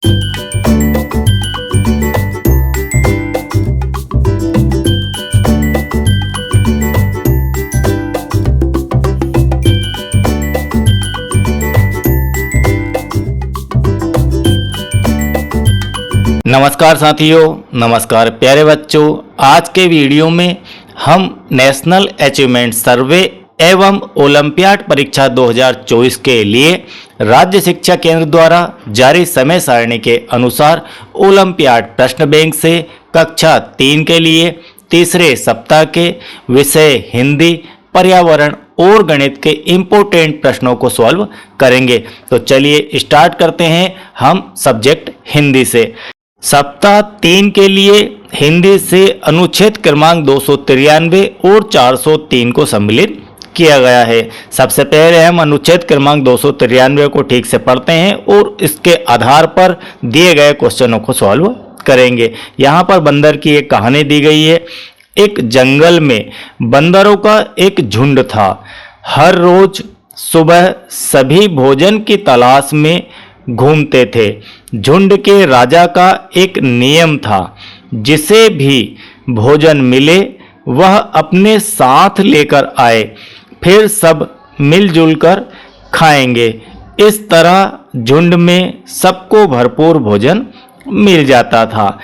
नमस्कार साथियों, नमस्कार प्यारे बच्चों। आज के वीडियो में हम नेशनल अचीवमेंट सर्वे एवं ओलंपियाड परीक्षा 2024 के लिए राज्य शिक्षा केंद्र द्वारा जारी समय सारणी के अनुसार ओलंपियाड प्रश्न बैंक से कक्षा 3 के लिए तीसरे सप्ताह के विषय हिंदी, पर्यावरण और गणित के इम्पोर्टेंट प्रश्नों को सॉल्व करेंगे। तो चलिए स्टार्ट करते हैं हम सब्जेक्ट हिंदी से। सप्ताह 3 के लिए हिंदी से अनुच्छेद क्रमांक 293 और 403 को सम्मिलित किया गया है। सबसे पहले हम अनुच्छेद क्रमांक 293 को ठीक से पढ़ते हैं और इसके आधार पर दिए गए क्वेश्चनों को सॉल्व करेंगे। यहाँ पर बंदर की एक कहानी दी गई है। एक जंगल में बंदरों का एक झुंड था। हर रोज सुबह सभी भोजन की तलाश में घूमते थे। झुंड के राजा का एक नियम था, जिसे भी भोजन मिले वह अपने साथ लेकर आए, फिर सब मिलजुल कर खाएंगे। इस तरह झुंड में सबको भरपूर भोजन मिल जाता था।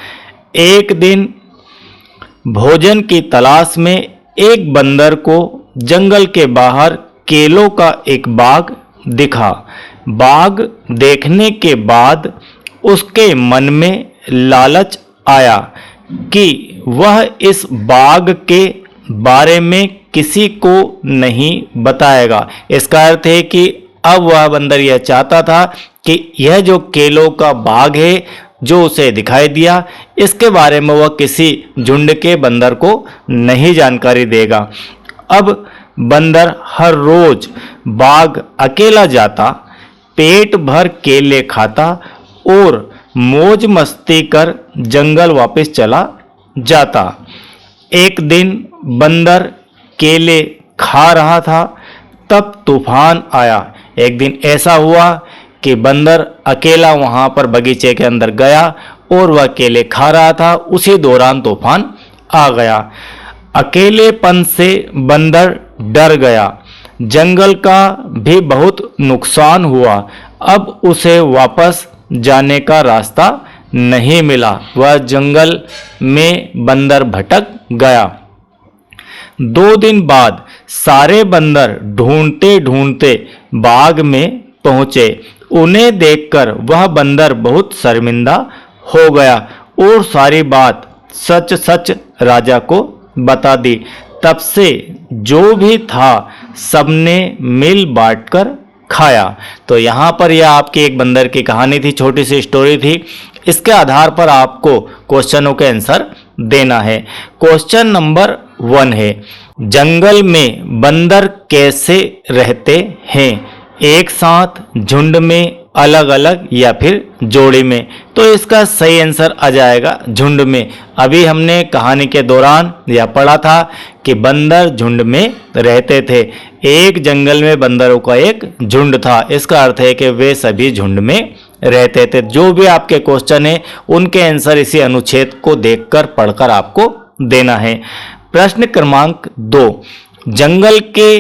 एक दिन भोजन की तलाश में एक बंदर को जंगल के बाहर केलों का एक बाग दिखा। बाग देखने के बाद उसके मन में लालच आया कि वह इस बाग के बारे में किसी को नहीं बताएगा। इसका अर्थ है कि अब वह बंदर यह चाहता था कि यह जो केलों का बाग है जो उसे दिखाई दिया, इसके बारे में वह किसी झुंड के बंदर को नहीं जानकारी देगा। अब बंदर हर रोज बाग अकेला जाता, पेट भर केले खाता और मौज मस्ती कर जंगल वापस चला जाता। एक दिन बंदर केले खा रहा था, तब तूफान आया। एक दिन ऐसा हुआ कि बंदर अकेला वहां पर बगीचे के अंदर गया और वह केले खा रहा था। उसी दौरान तूफान आ गया। अकेलेपन से बंदर डर गया। जंगल का भी बहुत नुकसान हुआ। अब उसे वापस जाने का रास्ता नहीं मिला। वह जंगल में बंदर भटक गया। 2 दिन बाद सारे बंदर ढूंढते ढूंढते बाग में पहुंचे। उन्हें देखकर वह बंदर बहुत शर्मिंदा हो गया और सारी बात सच सच राजा को बता दी। तब से जो भी था सबने मिल बांटकर खाया। तो यहाँ पर यह आपकी एक बंदर की कहानी थी, छोटी सी स्टोरी थी। इसके आधार पर आपको क्वेश्चनों के आंसर देना है। क्वेश्चन नंबर 1 है, जंगल में बंदर कैसे रहते हैं? एक साथ, झुंड में, अलग अलग या फिर जोड़ी में? तो इसका सही आंसर आ जाएगा झुंड में। अभी हमने कहानी के दौरान यह पढ़ा था कि बंदर झुंड में रहते थे। एक जंगल में बंदरों का एक झुंड था। इसका अर्थ है कि वे सभी झुंड में रहते थे। जो भी आपके क्वेश्चन है उनके आंसर इसी अनुच्छेद को देखकर पढ़कर आपको देना है। प्रश्न क्रमांक 2, जंगल के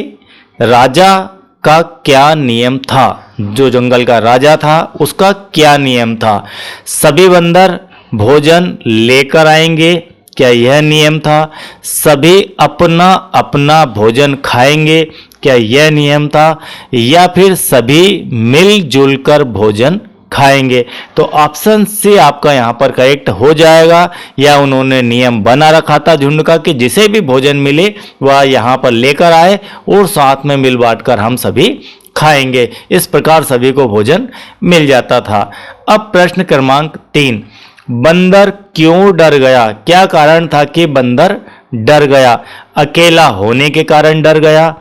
राजा का क्या नियम था? जो जंगल का राजा था उसका क्या नियम था? सभी बंदर भोजन लेकर आएंगे, क्या यह नियम था? सभी अपना अपना भोजन खाएंगे, क्या यह नियम था? या फिर सभी मिलजुल कर भोजन खाएंगे? तो ऑप्शन सी आपका यहाँ पर करेक्ट हो जाएगा। या उन्होंने नियम बना रखा था झुंड का कि जिसे भी भोजन मिले वह यहाँ पर लेकर आए और साथ में मिल बांट कर हम सभी खाएंगे। इस प्रकार सभी को भोजन मिल जाता था। अब प्रश्न क्रमांक 3, बंदर क्यों डर गया? क्या कारण था कि बंदर डर गया? अकेला होने के कारण डर गया,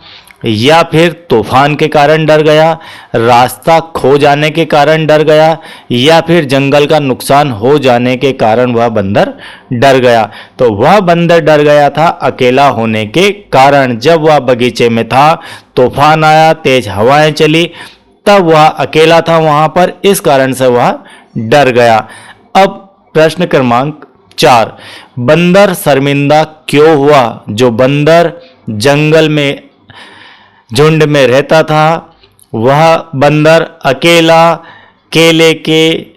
या फिर तूफान के कारण डर गया, रास्ता खो जाने के कारण डर गया, या फिर जंगल का नुकसान हो जाने के कारण वह बंदर डर गया? तो वह बंदर डर गया था अकेला होने के कारण। जब वह बगीचे में था, तूफान आया, तेज हवाएं चली, तब वह अकेला था वहां पर, इस कारण से वह डर गया। अब प्रश्न क्रमांक 4, बंदर शर्मिंदा क्यों हुआ? जो बंदर जंगल में झुंड में रहता था, वह बंदर अकेला केले के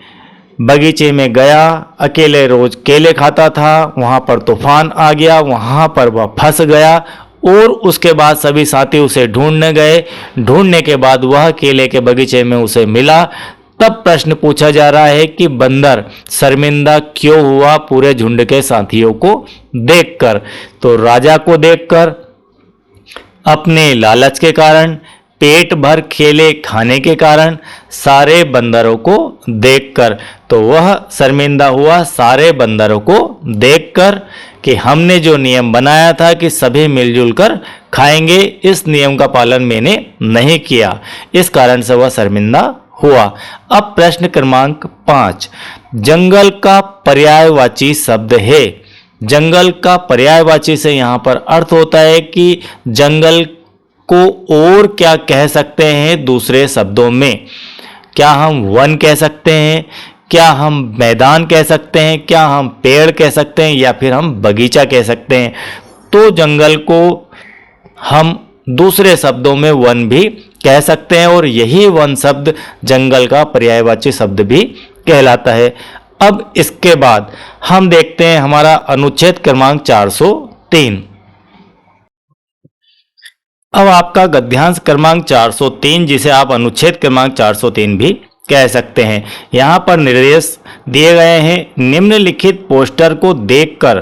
बगीचे में गया, अकेले रोज केले खाता था। वहां पर तूफान आ गया, वहां पर वह फंस गया और उसके बाद सभी साथी उसे ढूंढने गए। ढूंढने के बाद वह केले के बगीचे में उसे मिला। तब प्रश्न पूछा जा रहा है कि बंदर शर्मिंदा क्यों हुआ पूरे झुंड के साथियों को देखकर? तो राजा को देखकर, अपने लालच के कारण, पेट भर केले खाने के कारण, सारे बंदरों को देखकर। तो वह शर्मिंदा हुआ सारे बंदरों को देखकर कि हमने जो नियम बनाया था कि सभी मिलजुल कर खाएंगे, इस नियम का पालन मैंने नहीं किया, इस कारण से वह शर्मिंदा हुआ। अब प्रश्न क्रमांक 5, जंगल का पर्यायवाची शब्द है। जंगल का पर्यायवाची से यहाँ पर अर्थ होता है कि जंगल को और क्या कह सकते हैं दूसरे शब्दों में? क्या हम वन कह सकते हैं, क्या हम मैदान कह सकते हैं, क्या हम पेड़ कह सकते हैं, या फिर हम बगीचा कह सकते हैं? तो जंगल को हम दूसरे शब्दों में वन भी कह सकते हैं और यही वन शब्द जंगल का पर्यायवाची शब्द भी कहलाता है। अब इसके बाद हम देखते हैं हमारा अनुच्छेद क्रमांक 403। अब आपका गद्यांश क्रमांक 403, जिसे आप अनुच्छेद क्रमांक 403 भी कह सकते हैं। यहाँ पर निर्देश दिए गए हैं, निम्नलिखित पोस्टर को देखकर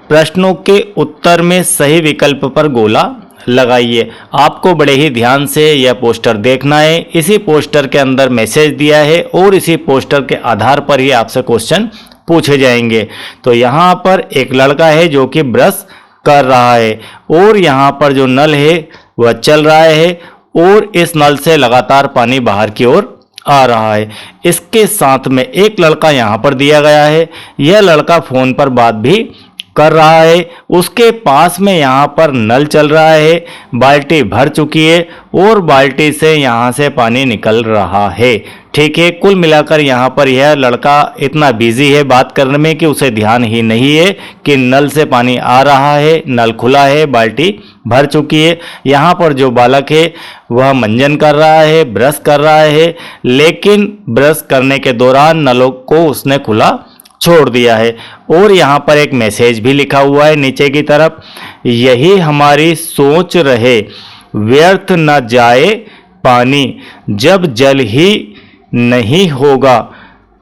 प्रश्नों के उत्तर में सही विकल्प पर गोला लगाइए। आपको बड़े ही ध्यान से यह पोस्टर देखना है। इसी पोस्टर के अंदर मैसेज दिया है और इसी पोस्टर के आधार पर ही आपसे क्वेश्चन पूछे जाएंगे। तो यहाँ पर एक लड़का है जो कि ब्रश कर रहा है और यहाँ पर जो नल है वह चल रहा है और इस नल से लगातार पानी बाहर की ओर आ रहा है। इसके साथ में एक लड़का यहाँ पर दिया गया है। यह लड़का फोन पर बात भी कर रहा है। उसके पास में यहाँ पर नल चल रहा है, बाल्टी भर चुकी है और बाल्टी से यहाँ से पानी निकल रहा है। ठीक है, कुल मिलाकर यहाँ पर यह लड़का इतना बिजी है बात करने में कि उसे ध्यान ही नहीं है कि नल से पानी आ रहा है, नल खुला है, बाल्टी भर चुकी है। यहाँ पर जो बालक है वह मंजन कर रहा है, ब्रश कर रहा है, लेकिन ब्रश करने के दौरान नलों को उसने खुला छोड़ दिया है। और यहाँ पर एक मैसेज भी लिखा हुआ है नीचे की तरफ, यही हमारी सोच रहे, व्यर्थ न जाए पानी, जब जल ही नहीं होगा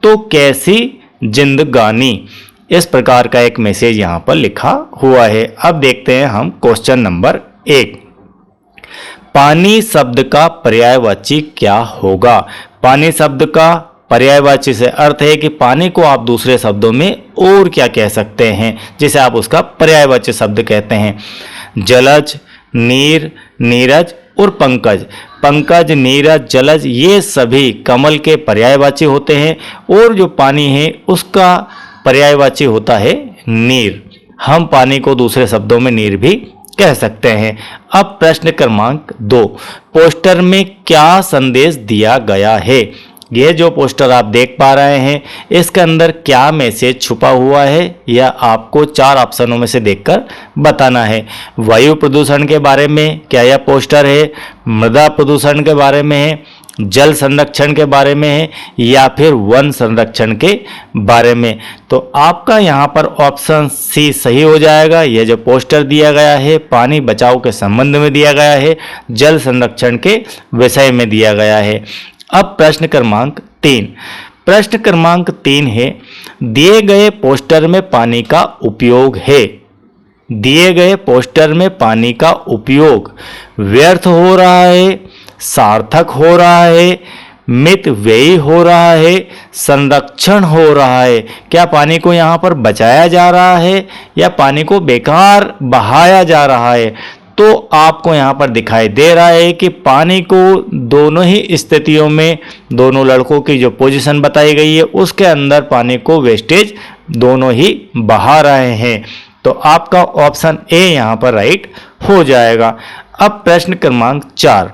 तो कैसी जिंदगानी। इस प्रकार का एक मैसेज यहाँ पर लिखा हुआ है। अब देखते हैं हम क्वेश्चन नंबर 1। पानी शब्द का पर्यायवाची क्या होगा? पानी शब्द का पर्यायवाची से अर्थ है कि पानी को आप दूसरे शब्दों में और क्या कह सकते हैं, जिसे आप उसका पर्यायवाची शब्द कहते हैं। जलज, नीर, नीरज और पंकज। पंकज, नीरज, जलज ये सभी कमल के पर्यायवाची होते हैं और जो पानी है उसका पर्यायवाची होता है नीर। हम पानी को दूसरे शब्दों में नीर भी कह सकते हैं। अब प्रश्न क्रमांक 2, पोस्टर में क्या संदेश दिया गया है? यह जो पोस्टर आप देख पा रहे हैं इसके अंदर क्या मैसेज छुपा हुआ है, यह आपको 4 ऑप्शनों में से देखकर बताना है। वायु प्रदूषण के बारे में क्या यह पोस्टर है, मृदा प्रदूषण के बारे में है, जल संरक्षण के बारे में है, या फिर वन संरक्षण के बारे में? तो आपका यहाँ पर ऑप्शन सी सही हो जाएगा। यह जो पोस्टर दिया गया है पानी बचाओ के संबंध में दिया गया है, जल संरक्षण के विषय में दिया गया है। अब प्रश्न क्रमांक 3। प्रश्न क्रमांक 3 है, दिए गए पोस्टर में पानी का उपयोग है। दिए गए पोस्टर में पानी का उपयोग व्यर्थ हो रहा है, सार्थक हो रहा है, मित व्ययी हो रहा है, संरक्षण हो रहा है। क्या पानी को यहाँ पर बचाया जा रहा है या पानी को बेकार बहाया जा रहा है? तो आपको यहाँ पर दिखाई दे रहा है कि पानी को दोनों ही स्थितियों में, दोनों लड़कों की जो पोजीशन बताई गई है उसके अंदर पानी को वेस्टेज दोनों ही बहा रहे हैं। तो आपका ऑप्शन ए यहाँ पर राइट हो जाएगा। अब प्रश्न क्रमांक 4,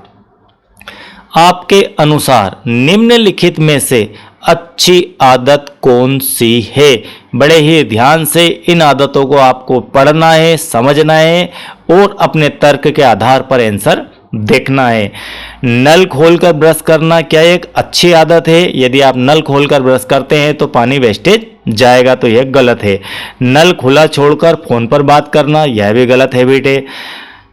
आपके अनुसार निम्नलिखित में से अच्छी आदत कौन सी है? बड़े ही ध्यान से इन आदतों को आपको पढ़ना है, समझना है और अपने तर्क के आधार पर आंसर देखना है। नल खोलकर ब्रश करना क्या एक अच्छी आदत है? यदि आप नल खोलकर ब्रश करते हैं तो पानी वेस्टेज जाएगा, तो यह गलत है। नल खुला छोड़कर फोन पर बात करना, यह भी गलत हैबिट है।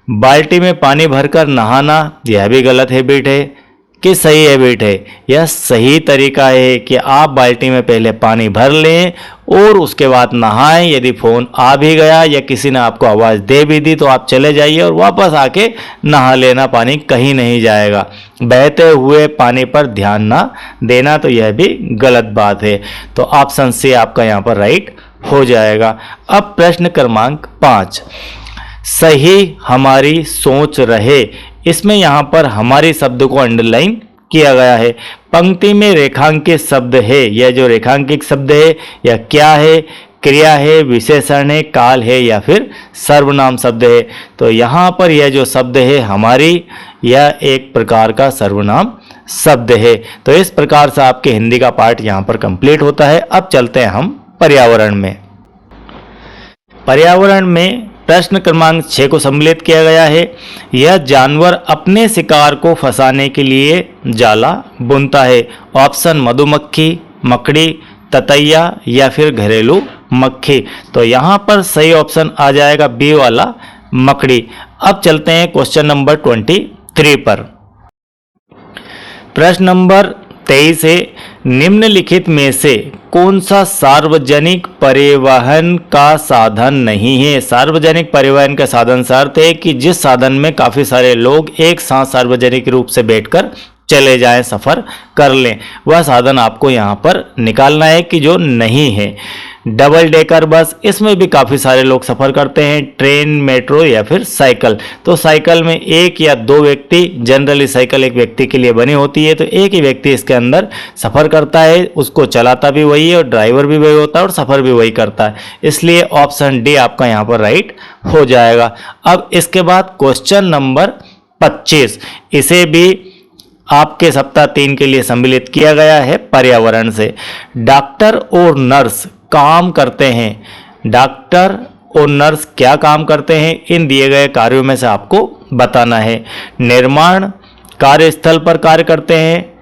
बाल्टी में पानी भरकर नहाना, यह भी गलत हैबिट है कि सही हैबिट है? यह सही तरीका है कि आप बाल्टी में पहले पानी भर लें और उसके बाद नहाएं। यदि फ़ोन आ भी गया या किसी ने आपको आवाज़ दे भी दी तो आप चले जाइए और वापस आके नहा लेना, पानी कहीं नहीं जाएगा। बहते हुए पानी पर ध्यान ना देना, तो यह भी गलत बात है। तो ऑप्शन सी आपका यहाँ पर राइट हो जाएगा। अब प्रश्न क्रमांक 5, सही हमारी सोच रहे। इसमें यहाँ पर हमारी शब्द को अंडरलाइन किया गया है। पंक्ति में रेखांकित शब्द है। यह जो रेखांकित शब्द है यह क्या है? क्रिया है, विशेषण है, काल है या फिर सर्वनाम शब्द है? तो यहाँ पर यह जो शब्द है हमारी, यह एक प्रकार का सर्वनाम शब्द है। तो इस प्रकार से आपके हिंदी का पार्ट यहाँ पर कंप्लीट होता है। अब चलते हैं हम पर्यावरण में। पर्यावरण में प्रश्न क्रमांक 6 को सम्मिलित किया गया है। यह जानवर अपने शिकार को फंसाने के लिए जाला बुनता है। ऑप्शन मधुमक्खी, मकड़ी, ततैया या फिर घरेलू मक्खी। तो यहाँ पर सही ऑप्शन आ जाएगा बी वाला, मकड़ी। अब चलते हैं क्वेश्चन नंबर 23 पर। प्रश्न नंबर 23 है, निम्नलिखित में से कौन सा सार्वजनिक परिवहन का साधन नहीं है? सार्वजनिक परिवहन का साधन से अर्थ है कि जिस साधन में काफ़ी सारे लोग एक साथ सार्वजनिक रूप से बैठकर चले जाएं, सफ़र कर लें, वह साधन आपको यहाँ पर निकालना है कि जो नहीं है। डबल डेकर बस, इसमें भी काफ़ी सारे लोग सफ़र करते हैं। ट्रेन, मेट्रो या फिर साइकिल। तो साइकिल में एक या दो व्यक्ति, जनरली साइकिल एक व्यक्ति के लिए बनी होती है, तो एक ही व्यक्ति इसके अंदर सफ़र करता है, उसको चलाता भी वही है और ड्राइवर भी वही होता है और सफ़र भी वही करता है। इसलिए ऑप्शन डी आपका यहाँ पर राइट हो जाएगा। अब इसके बाद क्वेश्चन नंबर 25, इसे भी आपके सप्ताह 3 के लिए सम्मिलित किया गया है पर्यावरण से। डॉक्टर और नर्स काम करते हैं। डॉक्टर और नर्स क्या काम करते हैं? इन दिए गए कार्यों में से आपको बताना है। निर्माण कार्यस्थल पर कार्य करते हैं,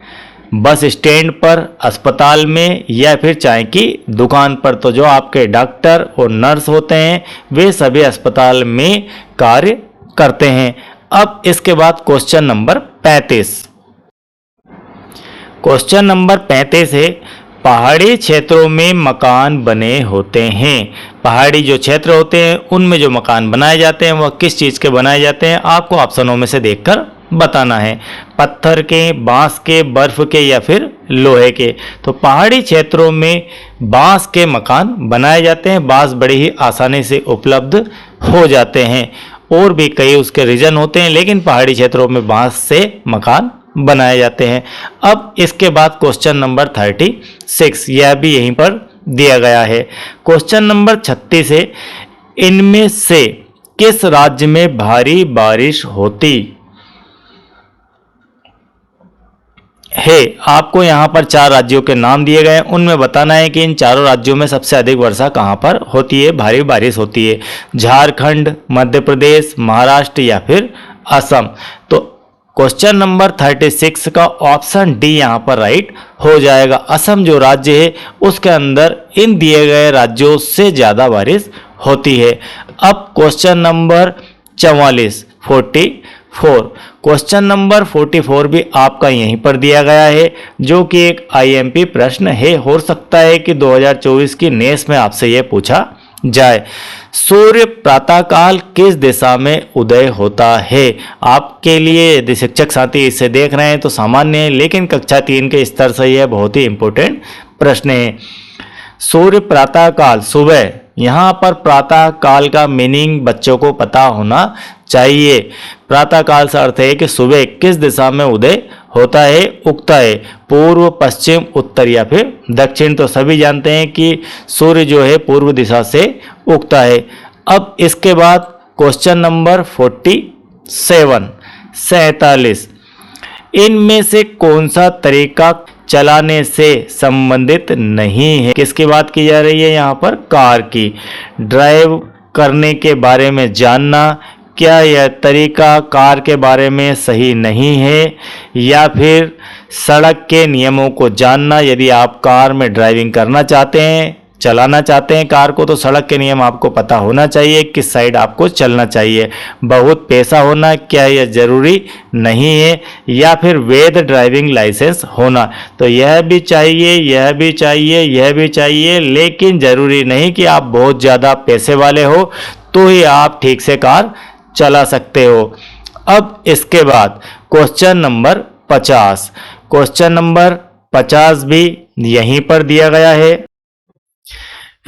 बस स्टैंड पर, अस्पताल में या फिर चाय की दुकान पर। तो जो आपके डॉक्टर और नर्स होते हैं वे सभी अस्पताल में कार्य करते हैं। अब इसके बाद क्वेश्चन नंबर 35। क्वेश्चन नंबर 35 है, पहाड़ी क्षेत्रों में मकान बने होते हैं। पहाड़ी जो क्षेत्र होते हैं उनमें जो मकान बनाए जाते हैं वह किस चीज़ के बनाए जाते हैं? आपको ऑप्शनों में से देखकर बताना है। पत्थर के, बांस के, बर्फ के या फिर लोहे के। तो पहाड़ी क्षेत्रों में बांस के मकान बनाए जाते हैं। बांस बड़ी ही आसानी से उपलब्ध हो जाते हैं और भी कई उसके रीजन होते हैं, लेकिन पहाड़ी क्षेत्रों में बांस से मकान बनाए जाते हैं। अब इसके बाद क्वेश्चन नंबर 36, यह भी यहीं पर दिया गया है। क्वेश्चन नंबर 36 है, इनमें से किस राज्य में भारी बारिश होती है? आपको यहाँ पर 4 राज्यों के नाम दिए गए हैं, उनमें बताना है कि इन चारों राज्यों में सबसे अधिक वर्षा कहाँ पर होती है, भारी बारिश होती है। झारखंड, मध्य प्रदेश, महाराष्ट्र या फिर असम। तो क्वेश्चन नंबर 36 का ऑप्शन डी यहाँ पर राइट हो जाएगा। असम जो राज्य है उसके अंदर इन दिए गए राज्यों से ज़्यादा बारिश होती है। अब क्वेश्चन नंबर 44 क्वेश्चन नंबर 44 भी आपका यहीं पर दिया गया है, जो कि एक आईएमपी प्रश्न है। हो सकता है कि 2024 की नेस में आपसे यह पूछा जाए। सूर्य प्रातःकाल किस दिशा में उदय होता है? आपके लिए यदि शिक्षक साथी इसे देख रहे हैं तो सामान्य है, लेकिन कक्षा 3 के स्तर से यह बहुत ही इंपॉर्टेंट प्रश्न है। सूर्य प्रातःकाल, सुबह। यहाँ पर प्रातःकाल का मीनिंग बच्चों को पता होना चाहिए। प्रातःकाल से अर्थ है कि सुबह किस दिशा में उदय होता है, उगता है, पूर्व, पश्चिम, उत्तर या फिर दक्षिण। तो सभी जानते हैं कि सूर्य जो है पूर्व दिशा से उगता है। अब इसके बाद क्वेश्चन नंबर 47 इनमें से कौन सा तरीका चलाने से संबंधित नहीं है। किसकी बात की जा रही है यहाँ पर? कार की। ड्राइव करने के बारे में जानना, क्या यह तरीका कार के बारे में सही नहीं है? या फिर सड़क के नियमों को जानना, यदि आप कार में ड्राइविंग करना चाहते हैं, चलाना चाहते हैं कार को, तो सड़क के नियम आपको पता होना चाहिए, किस साइड आपको चलना चाहिए। बहुत पैसा होना, क्या यह जरूरी नहीं है? या फिर वैध ड्राइविंग लाइसेंस होना, तो यह भी चाहिए, यह भी चाहिए, यह भी चाहिए, लेकिन ज़रूरी नहीं कि आप बहुत ज़्यादा पैसे वाले हो तो ही आप ठीक से कार चला सकते हो। अब इसके बाद क्वेश्चन नंबर 50, क्वेश्चन नंबर 50 भी यहीं पर दिया गया है।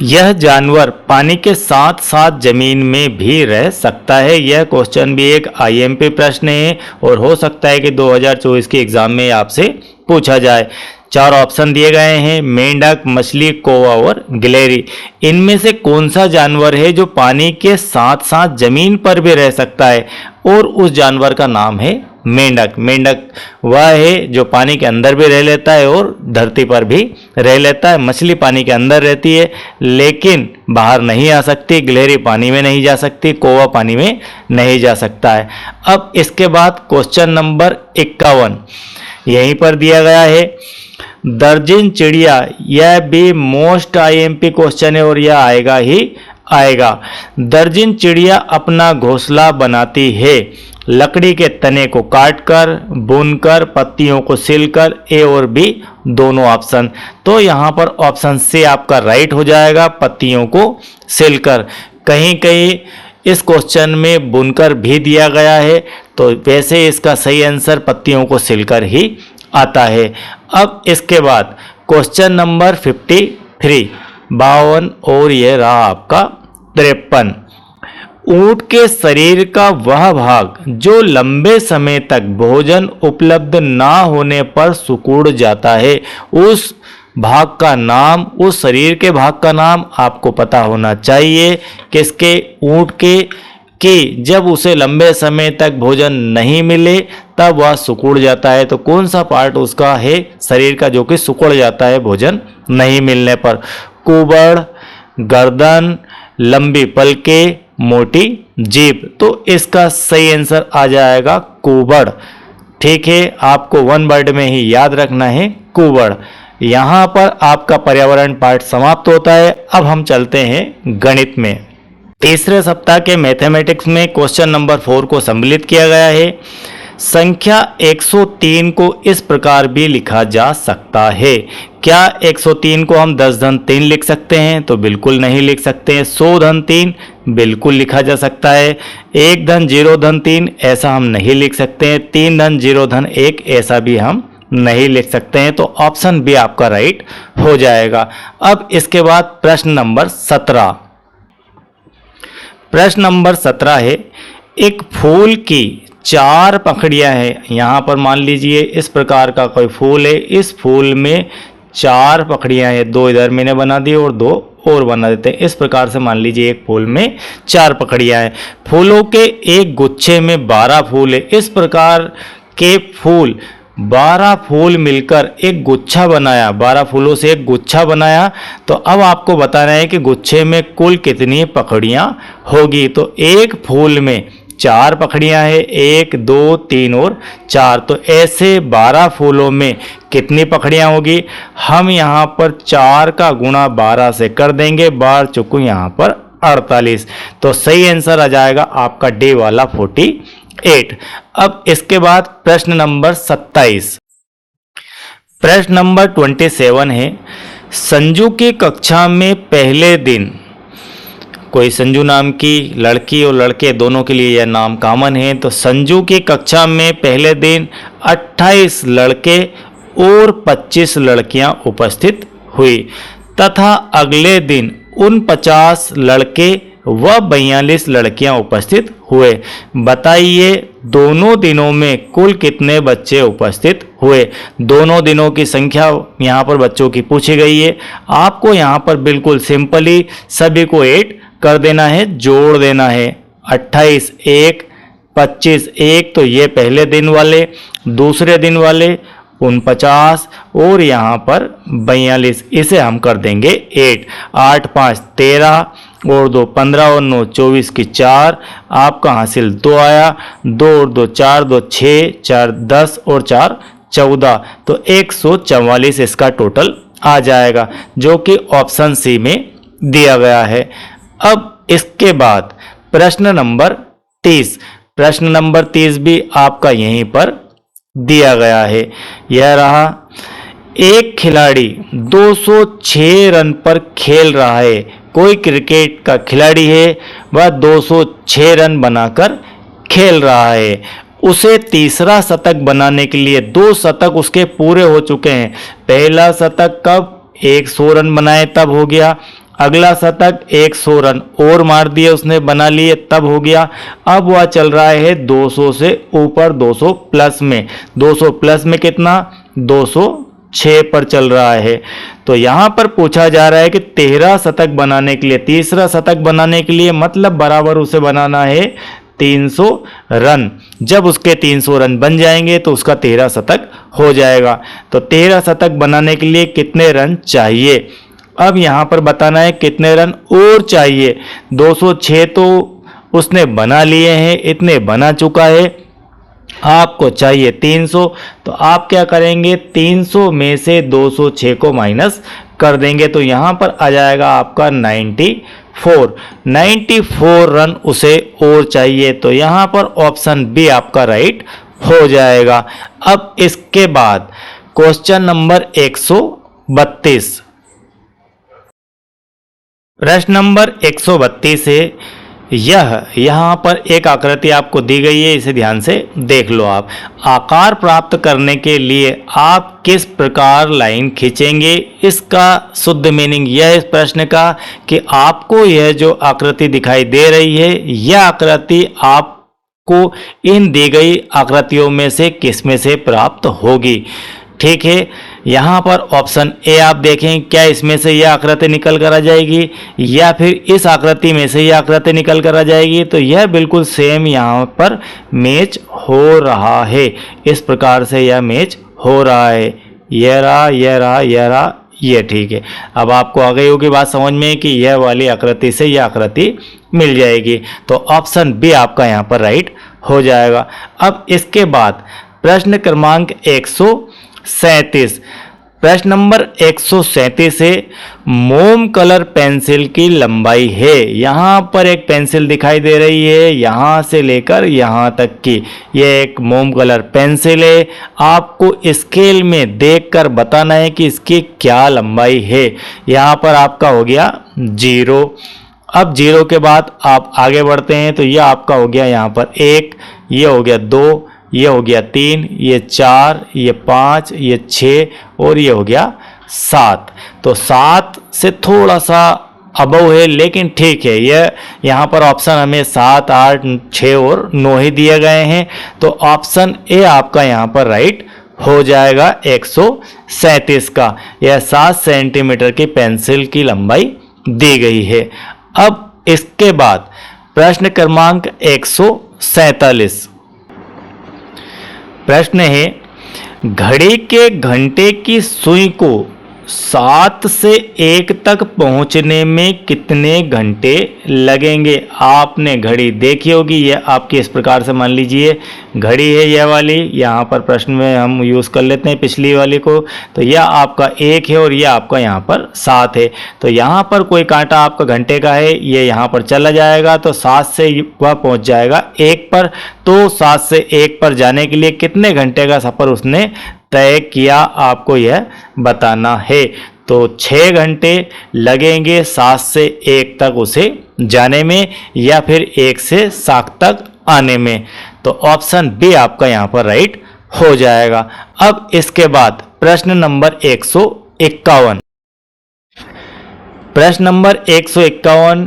यह जानवर पानी के साथ साथ जमीन में भी रह सकता है। यह क्वेश्चन भी एक आईएमपी प्रश्न है और हो सकता है कि 2024 के एग्जाम में आपसे पूछा जाए। 4 ऑप्शन दिए गए हैं, मेंढक, मछली, कौवा और गिलहरी। इनमें से कौन सा जानवर है जो पानी के साथ साथ जमीन पर भी रह सकता है? और उस जानवर का नाम है मेंढक। मेंढक वह है जो पानी के अंदर भी रह लेता है और धरती पर भी रह लेता है। मछली पानी के अंदर रहती है लेकिन बाहर नहीं आ सकती। गिलहरी पानी में नहीं जा सकती। कौवा पानी में नहीं जा सकता है। अब इसके बाद क्वेश्चन नंबर 51 यहीं पर दिया गया है। दर्जन चिड़िया, यह भी मोस्ट आईएमपी क्वेश्चन है और यह आएगा ही आएगा। दर्जन चिड़िया अपना घोंसला बनाती है लकड़ी के तने को काटकर, बुनकर, पत्तियों को सिलकर, ए और बी दोनों ऑप्शन। तो यहाँ पर ऑप्शन सी आपका राइट हो जाएगा, पत्तियों को सिलकर। कहीं कहीं इस क्वेश्चन में बुनकर भी दिया गया है, तो वैसे इसका सही आंसर पत्तियों को सिलकर ही आता है। अब इसके बाद क्वेश्चन नंबर 53 52 और यह रहा आपका 53। ऊंट के शरीर का वह भाग जो लंबे समय तक भोजन उपलब्ध ना होने पर सिकुड़ जाता है, उस भाग का नाम, उस शरीर के भाग का नाम आपको पता होना चाहिए। किसके? ऊंट के। कि जब उसे लंबे समय तक भोजन नहीं मिले तब वह सिकुड़ जाता है। तो कौन सा पार्ट उसका है शरीर का जो कि सिकुड़ जाता है भोजन नहीं मिलने पर? कुबड़, गर्दन, लंबी पलकें, मोटी जीभ। तो इसका सही आंसर आ जाएगा कुबड़। ठीक है, आपको 1 वर्ड में ही याद रखना है, कुबड़। यहाँ पर आपका पर्यावरण पार्ट समाप्त होता है। अब हम चलते हैं गणित में। तीसरे सप्ताह के मैथमेटिक्स में क्वेश्चन नंबर 4 को सम्मिलित किया गया है। संख्या 103 को इस प्रकार भी लिखा जा सकता है। क्या 103 को हम 10 धन 3 लिख सकते हैं? तो बिल्कुल नहीं लिख सकते हैं। 100 धन 3 बिल्कुल लिखा जा सकता है। 1 धन 0 धन 3 ऐसा हम नहीं लिख सकते हैं। 3 धन 0 धन 1 ऐसा भी हम नहीं लिख सकते हैं। तो ऑप्शन बी आपका राइट हो जाएगा। अब इसके बाद प्रश्न नंबर 17। प्रश्न नंबर 17 है, एक फूल की 4 पंखुड़ियां हैं। यहाँ पर मान लीजिए इस प्रकार का कोई फूल है। इस फूल में 4 पंखुड़ियां हैं। 2 इधर मैंने बना दी और 2 और बना देते हैं। इस प्रकार से मान लीजिए एक फूल में 4 पंखुड़ियां हैं। फूलों के एक गुच्छे में 12 फूल है। इस प्रकार के फूल 12 फूल मिलकर एक गुच्छा बनाया, 12 फूलों से एक गुच्छा बनाया। तो अब आपको बताना है कि गुच्छे में कुल कितनी पंखुड़ियां होगी। तो एक फूल में 4 पंखुड़ियां हैं, 1 2 3 और 4। तो ऐसे 12 फूलों में कितनी पंखुड़ियां होगी? हम यहाँ पर 4 का गुणा 12 से कर देंगे। 12 चौकू यहाँ पर 48। तो सही आंसर आ जाएगा आपका डी वाला 48। अब इसके बाद प्रश्न नंबर 27। प्रश्न नंबर 27 है, संजू की कक्षा में पहले दिन, कोई संजू नाम की लड़की और लड़के दोनों के लिए यह नाम कॉमन है। तो संजू की कक्षा में पहले दिन 28 लड़के और 25 लड़कियां उपस्थित हुई तथा अगले दिन 49 लड़के व 42 लड़कियां उपस्थित हुए। बताइए दोनों दिनों में कुल कितने बच्चे उपस्थित हुए? दोनों दिनों की संख्या यहाँ पर बच्चों की पूछी गई है। आपको यहाँ पर बिल्कुल सिंपली सभी को ऐड कर देना है, जोड़ देना है। 28 1 25 1, तो ये पहले दिन वाले, दूसरे दिन वाले 49 और यहाँ पर 42, इसे हम कर देंगे 8। 8 5 13 और 2 15 और 9 24 की 4, आपका हासिल 2 आया। 2 और 2 4, 2 6, 4 10 और 4 14, तो 144 इसका टोटल आ जाएगा, जो कि ऑप्शन सी में दिया गया है। अब इसके बाद प्रश्न नंबर 30, प्रश्न नंबर 30 भी आपका यहीं पर दिया गया है। यह रहा, एक खिलाड़ी 206 रन पर खेल रहा है। कोई क्रिकेट का खिलाड़ी है, वह 206 रन बनाकर खेल रहा है। उसे तीसरा शतक बनाने के लिए 2 शतक उसके पूरे हो चुके हैं। पहला शतक कब 100 रन बनाए तब हो गया, अगला शतक 100 रन और मार दिए उसने, बना लिए तब हो गया। अब वह चल रहा है 200 से ऊपर, 200 प्लस में। 200 प्लस में कितना, 206 पर चल रहा है। तो यहाँ पर पूछा जा रहा है कि 13 शतक बनाने के लिए, तीसरा शतक बनाने के लिए मतलब बराबर उसे बनाना है 300 रन। जब उसके 300 रन बन जाएंगे तो उसका 13 शतक हो जाएगा। तो 13 शतक बनाने के लिए कितने रन चाहिए, अब यहाँ पर बताना है कितने रन और चाहिए। 206 तो उसने बना लिए हैं, इतने बना चुका है, आपको चाहिए 300। तो आप क्या करेंगे, 300 में से 206 को माइनस कर देंगे, तो यहाँ पर आ जाएगा आपका 94 रन उसे और चाहिए। तो यहाँ पर ऑप्शन बी आपका राइट हो जाएगा। अब इसके बाद क्वेश्चन नंबर 132, प्रश्न नंबर 132 है। यहाँ पर एक आकृति आपको दी गई है, इसे ध्यान से देख लो आप। आकार प्राप्त करने के लिए आप किस प्रकार लाइन खींचेंगे, इसका शुद्ध मीनिंग यह है इस प्रश्न का कि आपको यह जो आकृति दिखाई दे रही है, यह आकृति आपको इन दी गई आकृतियों में से किस में से प्राप्त होगी। ठीक है, यहाँ पर ऑप्शन ए आप देखें, क्या इसमें से यह आकृति निकल कर आ जाएगी या फिर इस आकृति में से यह आकृति निकल कर आ जाएगी। तो यह बिल्कुल सेम यहाँ पर मैच हो रहा है, इस प्रकार से यह मैच हो रहा है। यह रहा, यह रहा, यह रहा, ये ठीक है। अब आपको आ गई होगी बात समझ में कि यह वाली आकृति से यह आकृति मिल जाएगी। तो ऑप्शन बी आपका यहाँ पर राइट हो जाएगा। अब इसके बाद प्रश्न क्रमांक 137, प्रश्न नंबर 137 है, मोम कलर पेंसिल की लंबाई है। यहाँ पर एक पेंसिल दिखाई दे रही है, यहाँ से लेकर यहाँ तक की यह एक मोम कलर पेंसिल है। आपको स्केल में देखकर बताना है कि इसकी क्या लंबाई है। यहाँ पर आपका हो गया 0। अब 0 के बाद आप आगे बढ़ते हैं तो यह आपका हो गया यहाँ पर 1, ये हो गया 2, ये हो गया 3, ये 4, ये 5, ये 6 और ये हो गया 7। तो 7 से थोड़ा सा अबव है, लेकिन ठीक है। यह यहाँ पर ऑप्शन हमें 7, 8, 6 और 9 ही दिए गए हैं। तो ऑप्शन ए आपका यहाँ पर राइट हो जाएगा 137 का। यह 7 सेंटीमीटर की पेंसिल की लंबाई दी गई है। अब इसके बाद प्रश्न क्रमांक 147, प्रश्न है, घड़ी के घंटे की सुई को 7 से 1 तक पहुंचने में कितने घंटे लगेंगे। आपने घड़ी देखी होगी, यह आपकी इस प्रकार से मान लीजिए घड़ी है यह वाली, यहाँ पर प्रश्न में हम यूज़ कर लेते हैं पिछली वाली को। तो यह आपका 1 है और यह आपका यहाँ पर 7 है। तो यहाँ पर कोई कांटा आपका घंटे का है, ये यहाँ पर चला जाएगा तो 7 से वह पहुँच जाएगा 1 पर। तो 7 से 1 पर जाने के लिए कितने घंटे का सफ़र उसने तय किया, आपको यह बताना है। तो 6 घंटे लगेंगे 7 से 1 तक उसे जाने में या फिर 1 से 7 तक आने में। तो ऑप्शन बी आपका यहाँ पर राइट हो जाएगा। अब इसके बाद प्रश्न नंबर 151, प्रश्न नंबर 151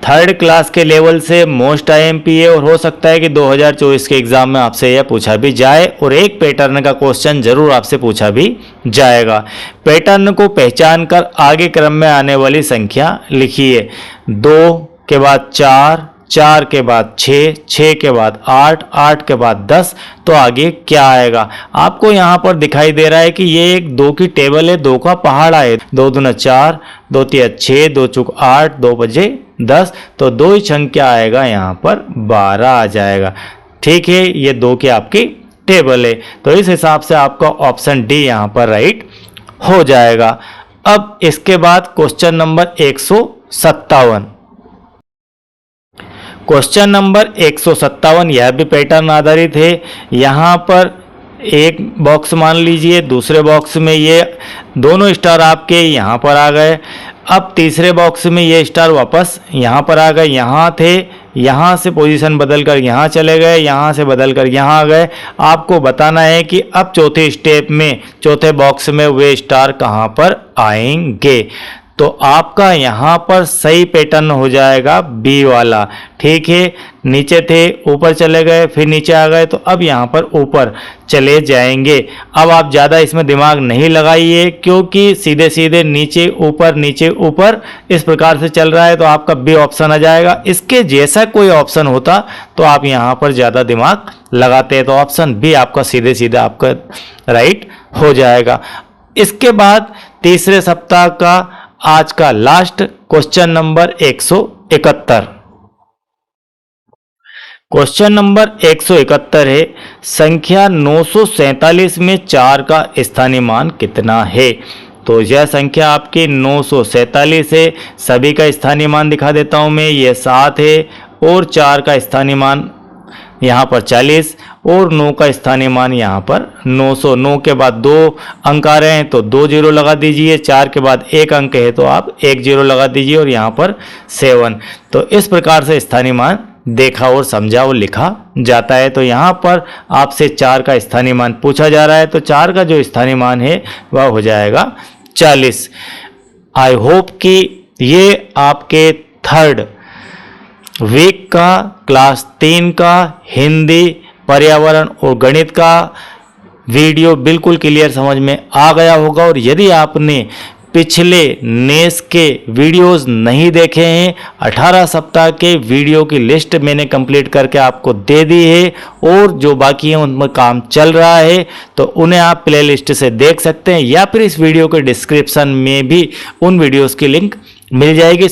थर्ड क्लास के लेवल से मोस्ट IMP है और हो सकता है कि 2024 के एग्जाम में आपसे यह पूछा भी जाए और एक पैटर्न का क्वेश्चन जरूर आपसे पूछा भी जाएगा। पैटर्न को पहचान कर आगे क्रम में आने वाली संख्या लिखिए। 2 के बाद 4, 4 के बाद 6, 6 के बाद 8, 8 के बाद 10, तो आगे क्या आएगा? आपको यहाँ पर दिखाई दे रहा है कि ये एक 2 की टेबल है, 2 का पहाड़ा है। 2 दूना 4, 2 तिया 6, 2 चौक 8, 2 बजे 10, तो 2 ही संख्या आएगा यहाँ पर 12 आ जाएगा। ठीक है, ये 2 की आपकी टेबल है, तो इस हिसाब से आपका ऑप्शन डी यहाँ पर राइट हो जाएगा। अब इसके बाद क्वेश्चन नंबर 157। क्वेश्चन नंबर 157 यह भी पैटर्न आधारित है। यहाँ पर एक बॉक्स मान लीजिए, दूसरे बॉक्स में ये दोनों स्टार आपके यहाँ पर आ गए। अब तीसरे बॉक्स में ये स्टार वापस यहाँ पर आ गए, यहाँ थे, यहाँ से पोजीशन बदलकर यहाँ चले गए, यहाँ से बदलकर यहाँ आ गए। आपको बताना है कि अब चौथे स्टेप में, चौथे बॉक्स में वे स्टार कहाँ पर आएंगे। तो आपका यहाँ पर सही पैटर्न हो जाएगा बी वाला। ठीक है, नीचे थे, ऊपर चले गए, फिर नीचे आ गए, तो अब यहाँ पर ऊपर चले जाएंगे। अब आप ज़्यादा इसमें दिमाग नहीं लगाइए, क्योंकि सीधे सीधे नीचे ऊपर इस प्रकार से चल रहा है, तो आपका बी ऑप्शन आ जाएगा। इसके जैसा कोई ऑप्शन होता तो आप यहाँ पर ज़्यादा दिमाग लगाते हैं, तो ऑप्शन बी आपका सीधे सीधे आपका राइट हो जाएगा। इसके बाद तीसरे सप्ताह का आज का last question number 171। Question number 171 है, संख्या 947 में 4 का स्थानीय मान कितना है? तो यह संख्या आपकी 947 है। सभी का स्थानीय मान दिखा देता हूं मैं। यह 7 है और 4 का स्थानीय मान यहाँ पर 40 और 9 का स्थानीय मान यहाँ पर 900। 9 के बाद 2 अंक आ रहे हैं तो 2 जीरो लगा दीजिए। 4 के बाद 1 अंक है तो आप 1 जीरो लगा दीजिए और यहाँ पर 7। तो इस प्रकार से स्थानीय मान देखा और समझा और लिखा जाता है। तो यहाँ पर आपसे 4 का स्थानीय मान पूछा जा रहा है, तो 4 का जो स्थानीय मान है वह हो जाएगा 40। आई होप कि ये आपके थर्ड वीक का क्लास 3 का हिंदी, पर्यावरण और गणित का वीडियो बिल्कुल क्लियर समझ में आ गया होगा। और यदि आपने पिछले नेस के वीडियोस नहीं देखे हैं, 18 सप्ताह के वीडियो की लिस्ट मैंने कंप्लीट करके आपको दे दी है, और जो बाकी हैं उनमें काम चल रहा है, तो उन्हें आप प्लेलिस्ट से देख सकते हैं, या फिर इस वीडियो के डिस्क्रिप्शन में भी उन वीडियोस की लिंक मिल जाएगी।